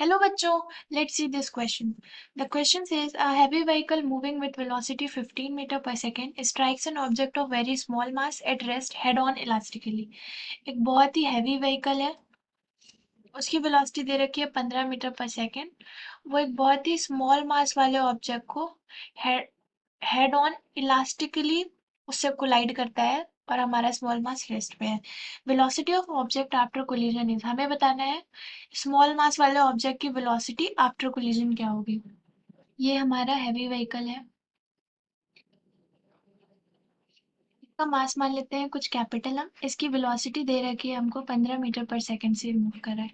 Hello बच्चों, let's see this question. The question says a heavy vehicle moving with velocity 15 meter per second strikes an object of very small mass at rest head on elastically. एक बहुत ही heavy vehicle है, उसकी velocity दे रखी है 15 metre पर second. वो एक बहुत ही small mass वाले object को head on elastically उससे collide करता है और हमारा स्मॉल मास रेस्ट पे है। Velocity of object after collision is, हमें बताना है स्मॉल मास वाले ऑब्जेक्ट की वेलोसिटी आफ्टर कोलिजन क्या होगी। ये हमारा हैवी व्हीकल है, इसका मास मान लेते हैं कुछ कैपिटल हम, इसकी वेलोसिटी दे रखी है हमको 15 मीटर पर सेकंड से मूव कर रहा है।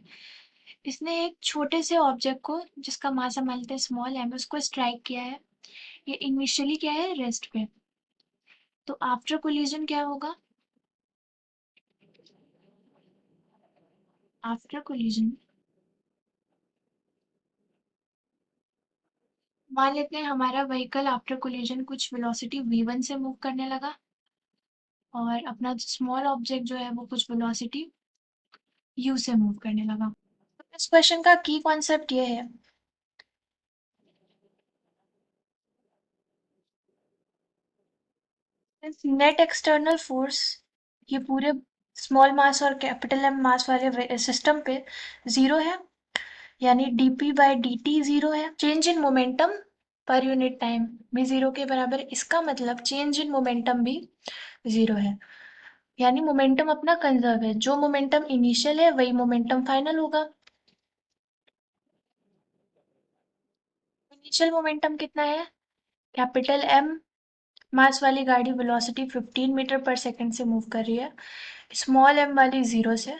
इसने एक छोटे से ऑब्जेक्ट को जिसका मास हम मान लेते हैं स्मॉल है उसको स्ट्राइक किया है। ये इनिशियली क्या है, रेस्ट पे। तो आफ्टर कोलिजन क्या होगा, आफ्टर कोलिजन मान लेते हैं हमारा व्हीकल आफ्टर कोलिजन कुछ वेलोसिटी v1 से मूव करने लगा और अपना स्मॉल ऑब्जेक्ट जो है वो कुछ वेलोसिटी u से मूव करने लगा। तो इस क्वेश्चन का की कॉन्सेप्ट ये है, नेट एक्सटर्नल फोर्स ये पूरे स्मॉल मास और कैपिटल एम मास वाले सिस्टम पे जीरो है, यानी dp बाई dt जीरो है। Change in momentum per unit time भी जीरो के बराबर, इसका मतलब चेंज इन मोमेंटम भी जीरो है, यानी मोमेंटम अपना कंजर्व है। जो मोमेंटम इनिशियल है वही मोमेंटम फाइनल होगा। इनिशियल मोमेंटम कितना है, कैपिटल एम मास वाली गाड़ी वेलोसिटी 15 मीटर पर सेकंड से मूव कर रही है, स्मॉल एम वाली जीरो से।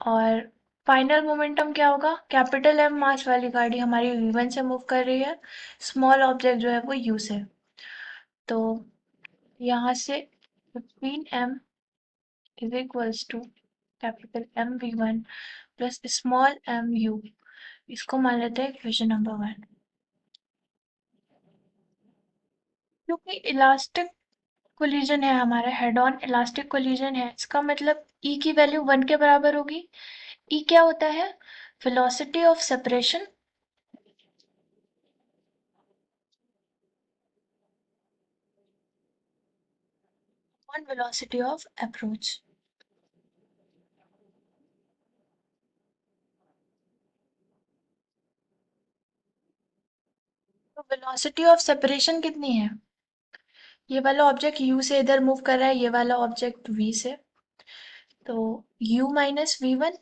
और फाइनल मोमेंटम क्या होगा, कैपिटल एम मास वाली गाड़ी हमारी v1 से मूव कर रही है, स्मॉल ऑब्जेक्ट जो है वो u से। तो यहाँ से 15m is equals to capital M v1 plus small M u, इसको मान लेते हैं इक्वेशन नंबर 1। क्योंकि इलास्टिक कोलिजन है हमारा, हेड ऑन इलास्टिक कोलिजन है, इसका मतलब E की वैल्यू 1 के बराबर होगी। E क्या होता है, velocity of separation on velocity of approach. तो वेलोसिटी ऑफ सेपरेशन कितनी है, ये वाला ऑब्जेक्ट u से इधर मूव कर रहा है, ये वाला ऑब्जेक्ट v से, तो u माइनस v1।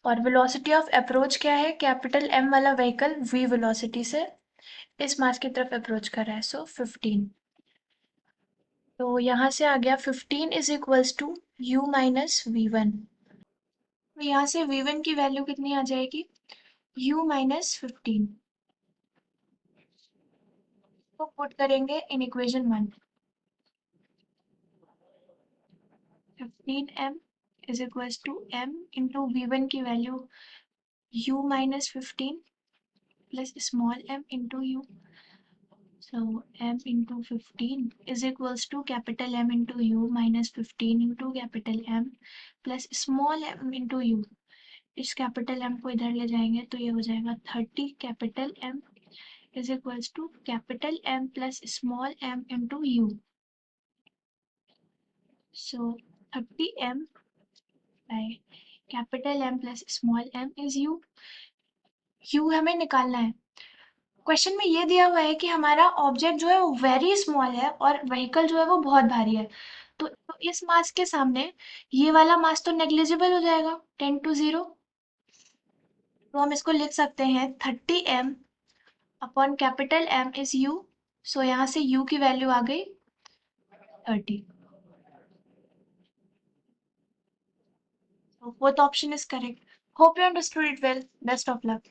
और वेलोसिटी ऑफ अप्रोच क्या है, कैपिटल M वाला व्हीकल v वेलोसिटी से इस मास की तरफ अप्रोच कर रहा है, सो 15। तो यहाँ से आ गया 15 is equals to u minus v1। तो यहाँ से v1 की वैल्यू कितनी आ जाएगी, u माइनस 15 को पुट करेंगे in equation 1। 15m is equals to m into v1 की value u minus 15 plus small m into u। So m into 15 is equals to capital M into u minus 15 into capital M plus small m into u। इस capital M को इधर ले जाएंगे तो ये हो जाएगा 30 capital M is equals to capital M plus small m into u। So 30m by capital M plus small m is u। u हमें निकालना है। क्वेश्चन में ये दिया हुआ है कि हमारा ऑब्जेक्ट जो है वो वेरी स्मॉल है और व्हीकल जो है वो बहुत भारी है। तो इस मास के सामने ये वाला मास तो नेग्लिजिबल हो जाएगा, 10 to 0। तो हम इसको लिख सकते हैं 30m upon capital M is u। सो यहाँ से u की वैल्यू आ गई 30। So both option is correct. Hope you understood it well. Best of luck.